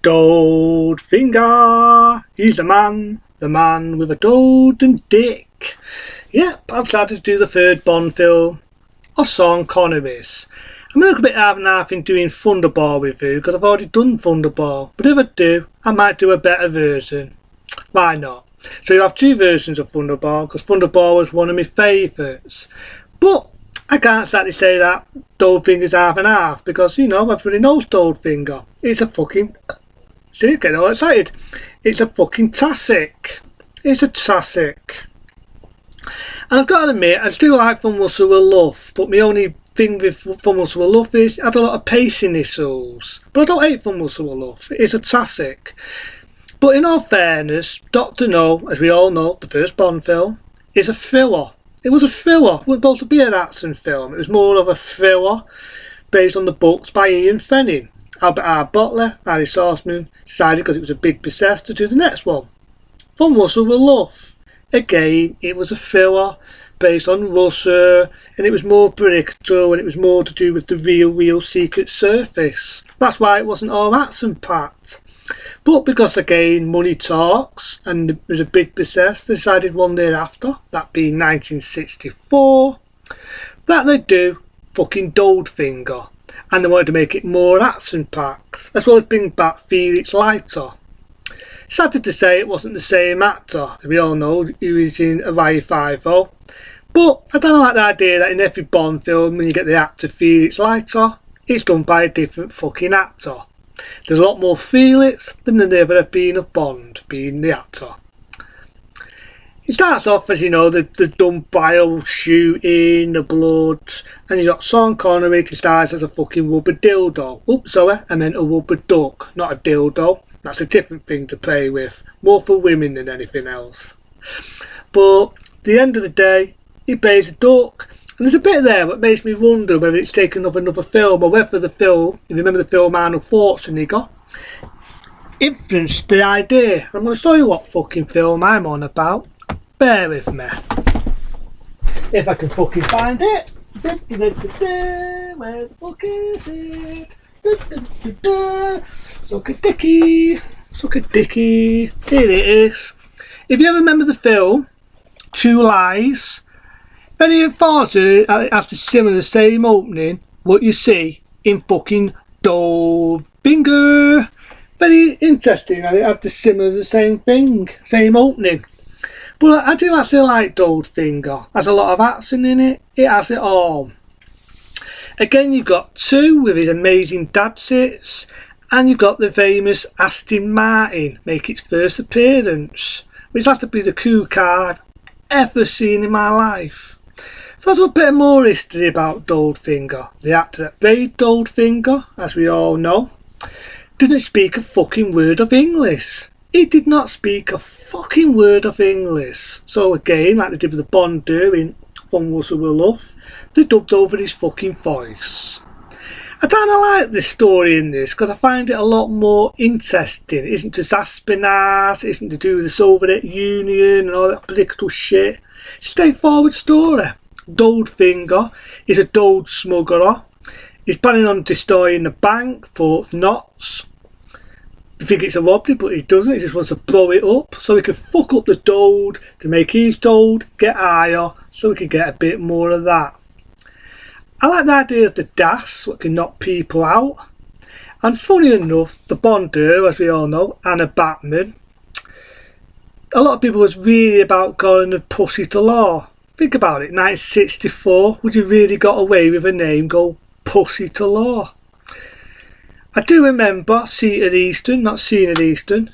Goldfinger, he's the man with a golden dick. Yep, I've decided to do the third Bond film of Sean Connery's. I'm going to look a bit half and half in doing Thunderball review because I've already done Thunderball, but if I do, I might do a better version. Why not? So you have two versions of Thunderball because Thunderball was one of my favourites. But I can't exactly say that Goldfinger's half and half because, you know, everybody knows Goldfinger. It's a fucking... See, getting all excited. It's a fucking classic. It's a classic. And I've got to admit, I do like Fun Russell with Love, but my only thing with Fun Russell with Love is it had a lot of pacing issues. But I don't hate Fun Russell with Love. It's a classic. But in all fairness, Dr. No, as we all know, the first Bond film, is a thriller. It was a thriller. It wasn't supposed to be an action film. It was more of a thriller based on the books by Ian Fleming. Albert R. Butler, Harry Saltzman, decided because it was a big success to do the next one. Fun Russell with Love. Again, it was a thriller based on Russia, and it was more predictable, and it was more to do with the real Secret Service. That's why it wasn't all action-packed. But because, again, money talks, and it was a big success, they decided one year after, that being 1964, that they'd do fucking Goldfinger. And they wanted to make it more action-packed, as well as bring back Felix Leiter. Sad to say it wasn't the same actor, as we all know, who was in Hawaii Five-0. But I don't like the idea that in every Bond film, when you get the actor Felix Leiter, it's done by a different fucking actor. There's a lot more Felix than there ever have been of Bond being the actor. It starts off, as you know, the dumb bio shooting, the blood, and you've got Sean Connery disguised as a fucking rubber dildo. Oops, sorry, I meant a rubber duck, not a dildo. That's a different thing to play with, more for women than anything else. But at the end of the day, he plays a duck, and there's a bit there that makes me wonder whether it's taken off another film, or whether the film, if you remember the film Arnold Schwarzenegger, influenced the idea. I'm going to show you what fucking film I'm on about. Bear with me. If I can fucking find it. Where the fuck is it? Suck a dicky. Suck a dicky. Here it is. If you ever remember the film Two Lies, very unfortunately it has the same opening what you see in fucking Goldfinger. Very interesting, and it had the same thing, same opening. But I do actually like Goldfinger. There's a lot of action in it. It has it all. Again, you've got two with his amazing dad sits, and you've got the famous Aston Martin make its first appearance, which has to be the cool car I've ever seen in my life. So there's a bit more history about Goldfinger. The actor that played Goldfinger, as we all know, didn't speak a fucking word of English. He did not speak a fucking word of English. So again, like they did with the Bond in Fun Russell with Love, they dubbed over his fucking voice. I don't like this story in this because I find it a lot more interesting. It isn't just espionage, it isn't to do with the Soviet Union and all that political shit. Straightforward story. Goldfinger is a gold smuggler. He's planning on destroying the bank for knots. You think it's a robbery, but he doesn't. He just wants to blow it up so he can fuck up the gold to make his gold get higher so he can get a bit more of that. I like the idea of the DAS, what can knock people out. And funny enough, the Bonder, as we all know, Anna Batman, a lot of people was really about calling her Pussy to Law. Think about it, 1964, would you really got away with a name called Pussy to Law? I do remember Seated Eastern, not Seen Eastern,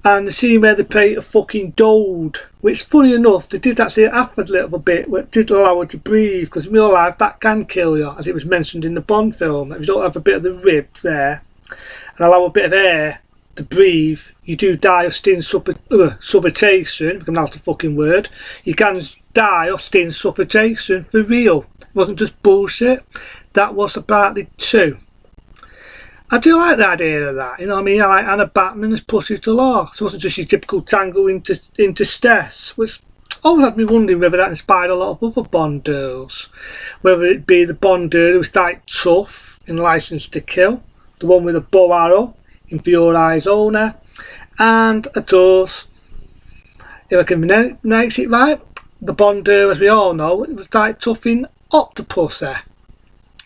and the scene where they play a fucking gold, which funny enough, they did actually after a little bit, which did allow her to breathe, because in real life that can kill you, as it was mentioned in the Bond film. If you don't have a bit of the ribs there, and allow a bit of air to breathe, you do die of suffocation, that's the fucking word, you can die of skin suffocation for real. It wasn't just bullshit, that was apparently true. I do like the idea of that, you know what I mean? I like Anna Batman as Pussy to Law. So it wasn't just your typical tango into stress, which always had me wondering whether that inspired a lot of other Bond girls. Whether it be the Bond girl who was quite tough in License to Kill, the one with the bow arrow, in For Your Eyes Only, and of course, if I can pronounce it right, the Bonder, as we all know, it was like Tuffing Octopussy.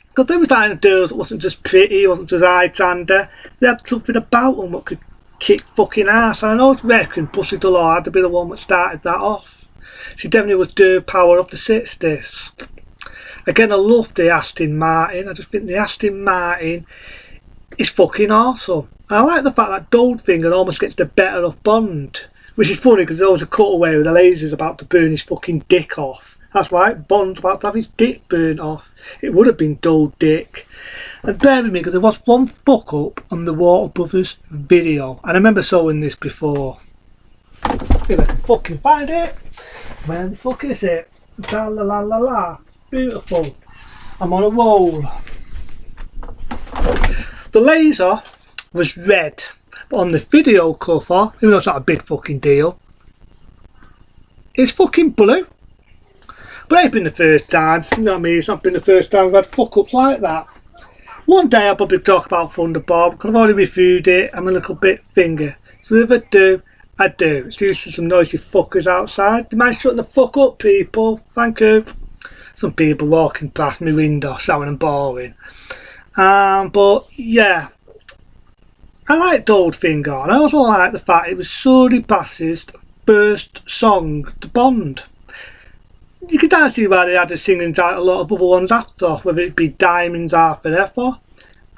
Because they was like girls that wasn't just pretty, wasn't just eye-tander, they had something about them that could kick fucking ass. And I always reckon Pussy Galore had to be the one that started that off. She definitely was the power of the 60s. Again, I love the Aston Martin. I just think the Aston Martin is fucking awesome. And I like the fact that Goldfinger almost gets the better of Bond. Which is funny because there was a cutaway where the laser's about to burn his fucking dick off. That's right, Bond's about to have his dick burnt off. It would have been Gold Dick. And bear with me because there was one fuck up on the Water Brothers video. And I remember showing this before. If I can fucking find it. Where the fuck is it? La la la la la. Beautiful. I'm on a roll. The laser was red. But on the video cover, even though it's not a big fucking deal, it's fucking blue. But it ain't been the first time, you know what I mean? It's not been the first time we've had fuck ups like that. One day I'll probably talk about Thunderbolt because I've already reviewed it. I'm a little bit finger. So if I do, I do. It's due to some noisy fuckers outside. Do you mind shutting the fuck up, people? Thank you. Some people walking past my window, shouting and bawling. But yeah, I like Goldfinger, and I also like the fact it was Shirley Bassey's first song to Bond. You could see why they had to sing and a lot of other ones after, whether it be Diamonds Are Forever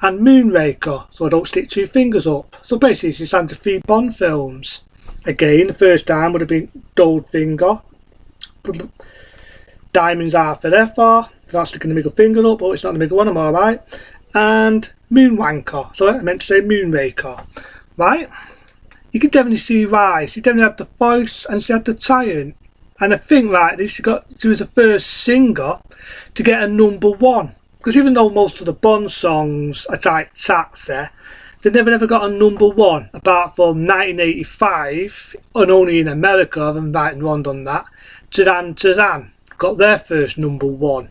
and Moonraker, so I don't stick two fingers up. So basically it's just under 3 Bond films. Again, the first time would have been Goldfinger, Diamonds Are Forever, that's sticking the middle finger up, but it's not the middle one, I'm alright. And Moonwanker, so I meant to say Moonraker, right? You can definitely see why. She definitely had the voice and she had the talent. And I think like this, she was the first singer to get a #1. Because even though most of the Bond songs are like Taxi, they never got a #1 apart from 1985, and only in America, I haven't right and wrong on that. Taran got their first #1,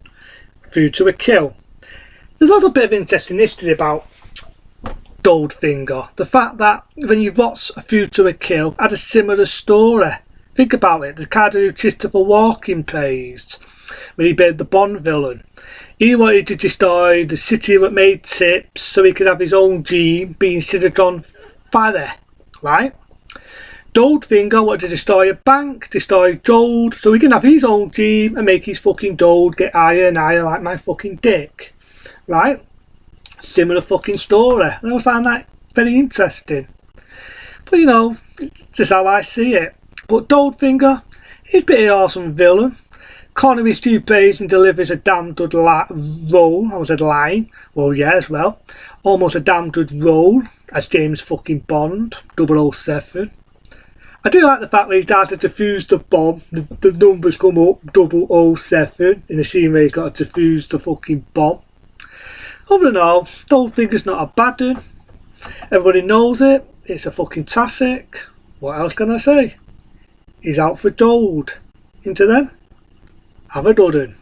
Through to a Kill. There's also a bit of interesting history about Goldfinger. The fact that when you watch A View to a Kill had a similar story. Think about it, the character who Christopher Walken plays, when he played the Bond villain. He wanted to destroy the city that made tips so he could have his own dream being considered on fire, right? Goldfinger wanted to destroy a bank, destroy gold, so he can have his own dream and make his fucking gold get higher and higher like my fucking dick, right? Similar fucking story. And I found that very interesting. But you know, that's how I see it. But Goldfinger, he's a pretty awesome villain. Connery Stu plays and delivers a damn good role. I said line. Well, yeah, as well. Almost a damn good role as James fucking Bond, 007. I do like the fact that he starts to defuse the bomb. The numbers come up, 007, in the scene where he's got to defuse the fucking bomb. Other than all, Goldfinger's not a bad one. Everybody knows it. It's a fucking classic. What else can I say? He's out for gold. Into them. Have a good one.